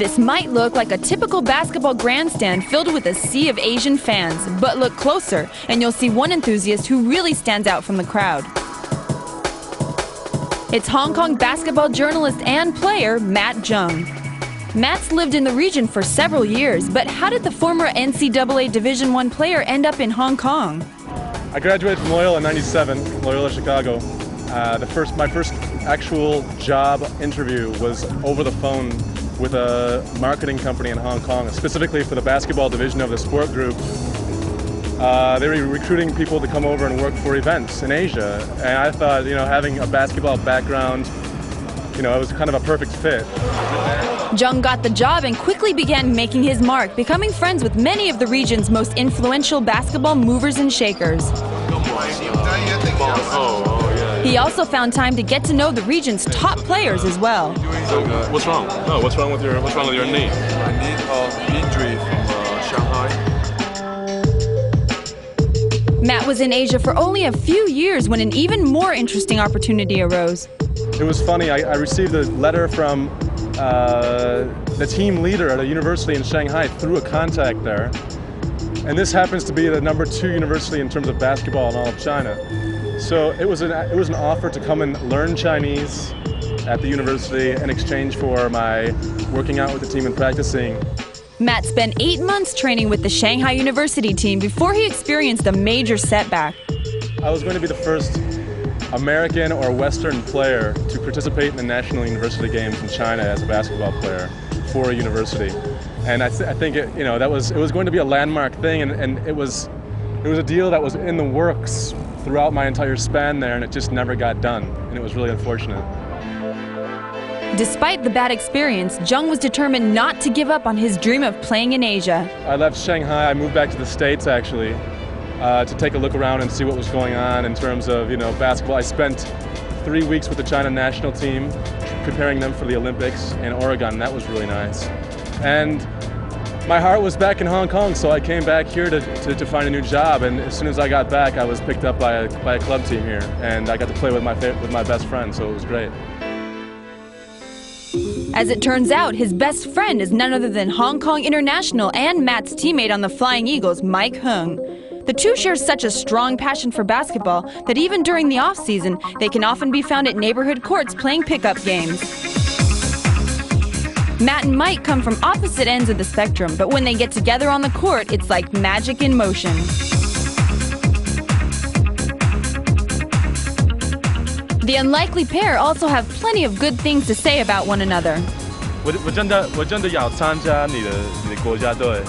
This might look like a typical basketball grandstand filled with a sea of Asian fans, but look closer and you'll see one enthusiast who really stands out from the crowd. It's Hong Kong basketball journalist and player Matt Jung. Matt's lived in the region for several years, but how did the former NCAA Division I player end up in Hong Kong? I graduated from Loyola in '97, Loyola Chicago. My first actual job interview was over the phone with a marketing company in Hong Kong, specifically for the basketball division of the sport group. They were recruiting people to come over and work for events in Asia, and I thought, having a basketball background, it was kind of a perfect fit. Jung got the job and quickly began making his mark, becoming friends with many of the region's most influential basketball movers and shakers. He also found time to get to know the region's top players as well. So, what's wrong? Oh, what's wrong with your knee? My knee injury from Shanghai. Matt was in Asia for only a few years when an even more interesting opportunity arose. It was funny. I received a letter from the team leader at a university in Shanghai through a contact there. And this happens to be the #2 university in terms of basketball in all of China. So it was an offer to come and learn Chinese at the university in exchange for my working out with the team and practicing. Matt spent 8 months training with the Shanghai University team before he experienced a major setback. I was going to be the first American or Western player to participate in the national university games in China as a basketball player for a university. And I think it was going to be a landmark thing, and it was a deal that was in the works throughout my entire span there, and it just never got done, and it was really unfortunate. Despite the bad experience, Jung was determined not to give up on his dream of playing in Asia. I left Shanghai. I moved back to the States, actually, to take a look around and see what was going on in terms of basketball. I spent 3 weeks with the China national team, preparing them for the Olympics in Oregon. That was really nice. And my heart was back in Hong Kong, so I came back here to find a new job. And as soon as I got back, I was picked up by a club team here, and I got to play with my best friend, so it was great. As it turns out, his best friend is none other than Hong Kong international and Matt's teammate on the Flying Eagles, Heung. The two share such a strong passion for basketball that even during the off-season, they can often be found at neighborhood courts playing pickup games. Matt and Mike come from opposite ends of the spectrum, but when they get together on the court, it's like magic in motion. The unlikely pair also have plenty of good things to say about one another. 我真的要参加你的国家队。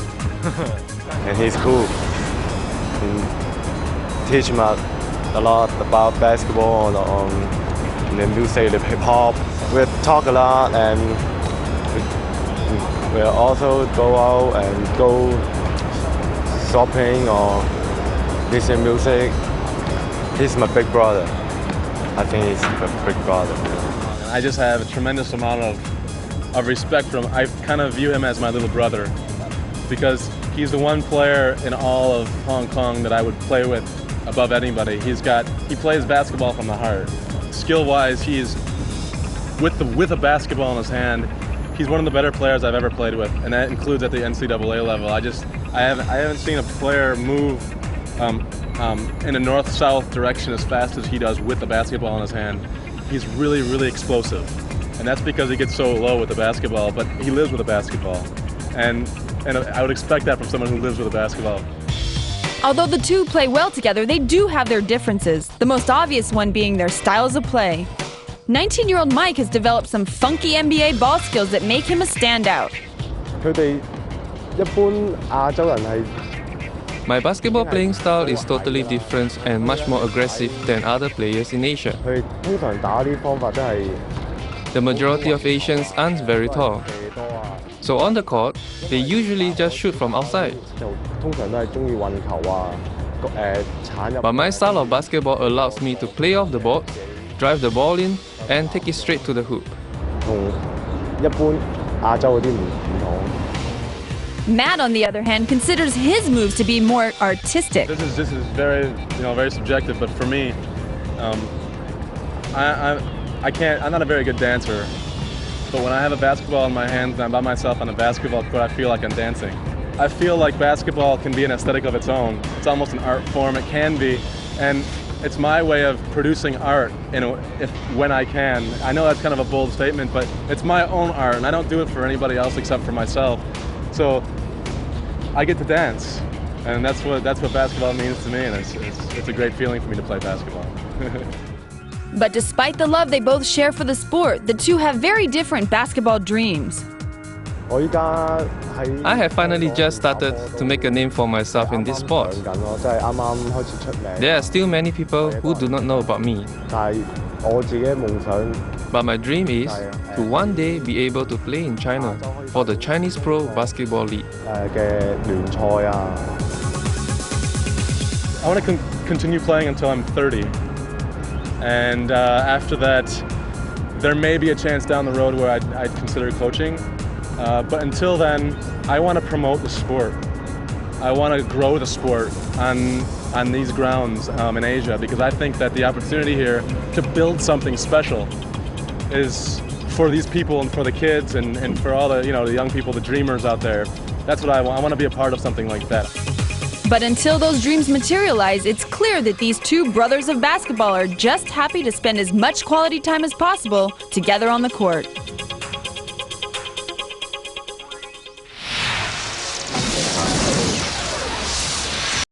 And he's cool. Teach him a lot about basketball and the music, the hip hop. We talk a lot, and we'll also go out and go shopping or listen music. He's my big brother. I think he's my big brother. I just have a tremendous amount of respect for him. I kind of view him as my little brother because he's the one player in all of Hong Kong that I would play with above anybody. He plays basketball from the heart. Skill-wise, he's with a basketball in his hand. He's one of the better players I've ever played with, and that includes at the NCAA level. I haven't seen a player move in a north-south direction as fast as he does with the basketball in his hand. He's really, really explosive, and that's because he gets so low with the basketball, but he lives with the basketball, and I would expect that from someone who lives with a basketball. Although the two play well together, they do have their differences, the most obvious one being their styles of play. 19-year-old Mike has developed some funky NBA ball skills that make him a standout. My basketball playing style is totally different and much more aggressive than other players in Asia. The majority of Asians aren't very tall. So on the court, they usually just shoot from outside. But my style of basketball allows me to play off the board, drive the ball in, and take it straight to the hoop. Matt, on the other hand, considers his moves to be more artistic. This is very, very subjective, but for me, I'm not a very good dancer. but when I have a basketball in my hand and I'm by myself on a basketball court, I feel like I'm dancing. I feel like basketball can be an aesthetic of its own. It's almost an art form, it can be, and it's my way of producing art when I can. I know that's kind of a bold statement, but it's my own art, and I don't do it for anybody else except for myself. So I get to dance, and that's what basketball means to me, and it's a great feeling for me to play basketball. But despite the love they both share for the sport, the two have very different basketball dreams. I have finally just started to make a name for myself in this sport. There are still many people who do not know about me. But my dream is to one day be able to play in China for the Chinese Pro Basketball League. I want to continue playing until I'm 30. And after that, there may be a chance down the road where I'd consider coaching. But until then, I want to promote the sport. I want to grow the sport on these grounds in Asia, because I think that the opportunity here to build something special is for these people and for the kids and for all the the young people, the dreamers out there. That's what I want. I want to be a part of something like that. But until those dreams materialize, it's clear that these two brothers of basketball are just happy to spend as much quality time as possible together on the court.